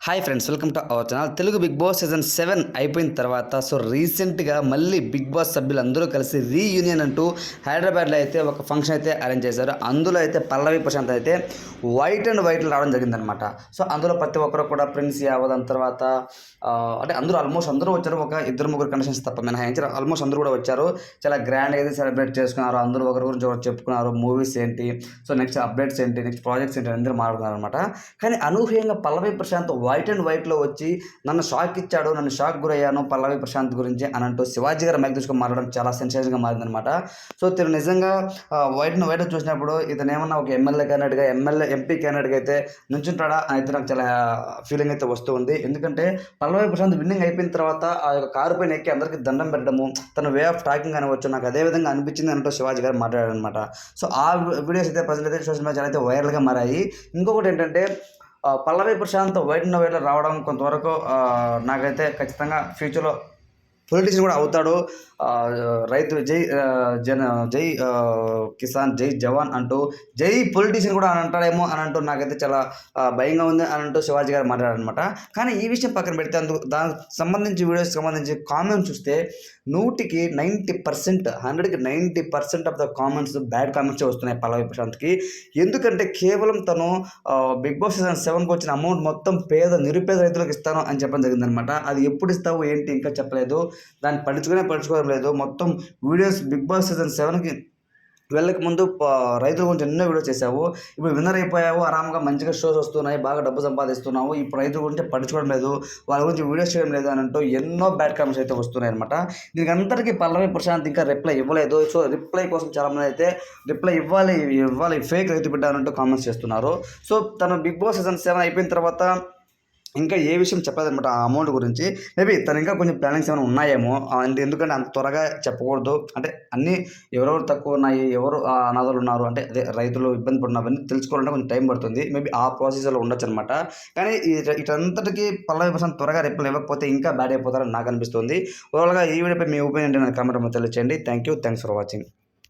Hi friends, welcome to our channel. Telugu Bigg Boss season 7 అయిపోయిన తర్వాత రీసెంట్గా మళ్ళీ బిగ్ బాస్ సభ్యులు అందరూ కలిసి రీయూనియన్ అంటూ హైదరాబాద్లో అయితే ఒక ఫంక్షన్ అయితే అరేంజ్ చేశారు. అందులో అయితే పల్లవి ప్రశాంత్ అయితే వైట్ అండ్ వైట్లో రావడం జరిగిందనమాట. సో అందులో ప్రతి ఒక్కరు కూడా ప్రిన్స్ యావద్ దాని తర్వాత అంటే ఆల్మోస్ట్ అందరూ వచ్చారు. ఒక ఇద్దరు ముగ్గురు కండిషన్స్ తప్ప మినహాయించారు. ఆల్మోస్ట్ అందరూ కూడా వచ్చారు. చాలా గ్రాండ్గా అయితే సెలబ్రేట్ చేసుకున్నారు. అందరూ ఒకరి గురించి ఒకరు చెప్పుకున్నారు. మూవీస్ ఏంటి, సో నెక్స్ట్ అప్డేట్స్ ఏంటి, నెక్స్ట్ ప్రాజెక్ట్స్ ఏంటి అందరూ మాట్లాడుకున్నారు అనమాట. కానీ అనూహ్యంగా పల్లవి ప్రశాంత్ వైట్ అండ్ వైట్లో వచ్చి నన్ను షాక్ ఇచ్చాడు, నన్ను షాక్ గురయ్యాను పల్లవి ప్రశాంత్ గురించి అని అంటూ శివాజీ గారు మైక్ తీసుకొని మాట్లాడడం చాలా సెన్సేషన్గా మారిందనమాట. సో తిను నిజంగా వైట్ చూసినప్పుడు ఇతను ఏమన్నా ఒక ఎమ్మెల్యే క్యాండిడేట్గా ఎంపీ క్యాండిడేట్గా అయితే నుంచుంటాడా అని అయితే నాకు చాలా ఫీలింగ్ అయితే వస్తూ ఉంది. ఎందుకంటే పల్లవి ప్రశాంత్ విన్నింగ్ అయిపోయిన తర్వాత ఆ యొక్క కారు పైన ఎక్కి అందరికీ దండం పెట్టడము, తన వే ఆఫ్ టాకింగ్ అనవచ్చు నాకు అదే విధంగా అనిపించింది అంటూ శివాజీ గారు మాట్లాడారనమాట. సో ఆ వీడియోస్ అయితే ప్రజలైతే సోషల్ మీడియా అయితే వైరల్గా మారాయి. ఇంకొకటి ఏంటంటే పల్లవి ప్రశాంత్ వైట్ అండ్ వైట్లో రావడం కొంతవరకు నాకైతే ఖచ్చితంగా ఫ్యూచర్లో పొలిటీషియన్ కూడా అవుతాడు. రైతు జై కిసాన్ జై జవాన్ అంటూ జై పొలిటీషియన్ కూడా అని అంటాడేమో అని అంటూ నాకైతే చాలా భయంగా ఉంది అని అంటూ శివాజీ గారు మాట్లాడారనమాట. కానీ ఈ విషయం పక్కన పెడితే దానికి సంబంధించి వీడియోస్కి సంబంధించి కామెంట్స్ చూస్తే 100కి 90%, 100కి 90% ఆఫ్ ద కామెంట్స్ బ్యాడ్ కామెంట్సే వస్తున్నాయి పల్లవి ప్రశాంత్కి. ఎందుకంటే కేవలం తను బిగ్ బాస్ సీజన్ 7కి వచ్చిన అమౌంట్ మొత్తం నిరుపేద రైతులకు ఇస్తాను అని చెప్పడం జరిగిందనమాట. అది ఎప్పుడు ఇస్తావు ఏంటి ఇంకా చెప్పలేదు. దాన్ని పట్టించుకోవడం లేదు. మొత్తం వీడియోస్ బిగ్ బాస్ సీజన్ 7కి వెళ్ళక ముందు రైతుల గురించి ఎన్నో వీడియోస్ చేసావు. ఇప్పుడు విన్నర్ అయిపోయావు, ఆరామ్గా మంచిగా షోస్ వస్తున్నాయి, బాగా డబ్బు సంపాదిస్తున్నావు. ఇప్పుడు రైతుల గురించి పట్టించుకోవడం లేదు, వాళ్ళ గురించి వీడియోస్ చేయడం లేదు అని అంటూ ఎన్నో బ్యాడ్ కామెంట్స్ అయితే వస్తున్నాయి అనమాట. దీనికి అంతటికీ పల్లవి ప్రశాంత్ ఇంకా రిప్లై ఇవ్వలేదు. సో రిప్లై కోసం చాలామంది అయితే రిప్లై ఇవ్వాలి ఫేక్ రైతు బిడ్డ అంటూ కామెంట్స్ చేస్తున్నారు. సో తను బిగ్ బాస్ సీజన్ 7 అయిపోయిన తర్వాత ఇంకా ఏ విషయం చెప్పలేదనమాట ఆ అమౌంట్ గురించి. మేబీ తను ఇంకా కొంచెం ప్లానింగ్స్ ఏమైనా ఉన్నాయేమో. ఎందుకంటే అంత త్వరగా చెప్పకూడదు. అంటే అన్నీ ఎవరెవరు తక్కువ ఉన్నాయి, ఎవరు అనాథలు ఉన్నారు, అంటే అదే రైతులు ఇబ్బంది పడినవన్నీ తెలుసుకోవాలంటే కొంచెం టైం పడుతుంది. మేబీ ఆ ప్రాసెస్లో ఉండొచ్చు అనమాట. కానీ ఇటంతటికీ పల్లవి ప్రశాంత్ త్వరగా రిప్లై ఇవ్వకపోతే ఇంకా బ్యాడ్ అయిపోతారని నాకు అనిపిస్తుంది. ఓవరాల్గా ఈ వీడియోపై మీ ఒపీనియన్ నాకు కామెంట్ తెలియచేయండి. Thanks for watching.